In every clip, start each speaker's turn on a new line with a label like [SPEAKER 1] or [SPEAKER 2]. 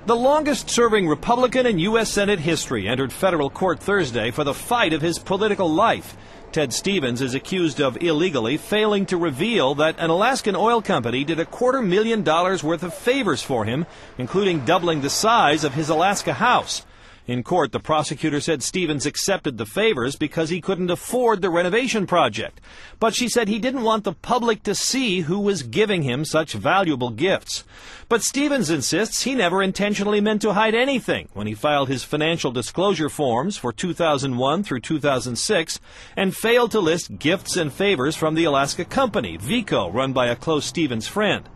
[SPEAKER 1] The longest-serving Republican in U.S. Senate history entered federal court Thursday for the fight of his political life. Ted Stevens is accused of illegally failing to reveal that an Alaskan oil company did $250,000 worth of favors for him, including doubling the size of his Alaska house. In court, the prosecutor said Stevens accepted the favors because he couldn't afford the renovation project. But she said he didn't want the public to see who was giving him such valuable gifts. But Stevens insists he never intentionally meant to hide anything when he filed his financial disclosure forms for 2001 through 2006 and failed to list gifts and favors from the Alaska company, Vico, run by a close Stevens friend.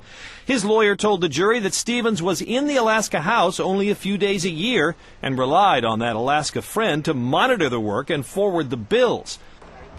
[SPEAKER 1] His lawyer told the jury that Stevens was in the Alaska house only a few days a year and relied on that Alaska friend to monitor the work and forward the bills.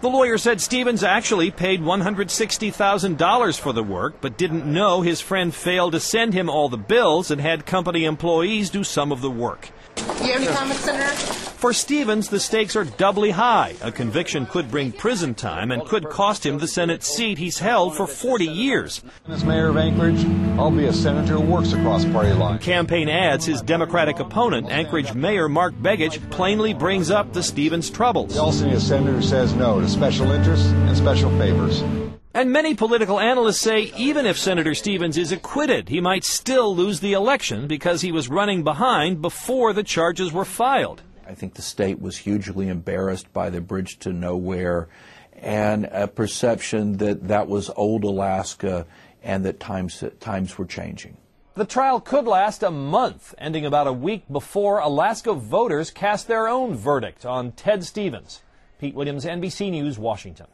[SPEAKER 1] The lawyer said Stevens actually paid $160,000 for the work, but didn't know his friend failed to send him all the bills and had company employees do some of the work.
[SPEAKER 2] Do you have any comments, Senator?
[SPEAKER 1] For Stevens, the stakes are doubly high. A conviction could bring prison time and could cost him the Senate seat he's held for 40 years.
[SPEAKER 3] As mayor of Anchorage, I'll be a senator who works across party lines.
[SPEAKER 1] Campaign ads, his Democratic opponent, Anchorage Mayor Mark Begich, plainly brings up the Stevens troubles.
[SPEAKER 3] We also need a senator who says no to special interests and special favors.
[SPEAKER 1] And many political analysts say even if Senator Stevens is acquitted, he might still lose the election because he was running behind before the charges were filed.
[SPEAKER 4] I think the state was hugely embarrassed by the bridge to nowhere and a perception that that was old Alaska and that times were changing.
[SPEAKER 1] The trial could last a month, ending about a week before Alaska voters cast their own verdict on Ted Stevens. Pete Williams, NBC News, Washington.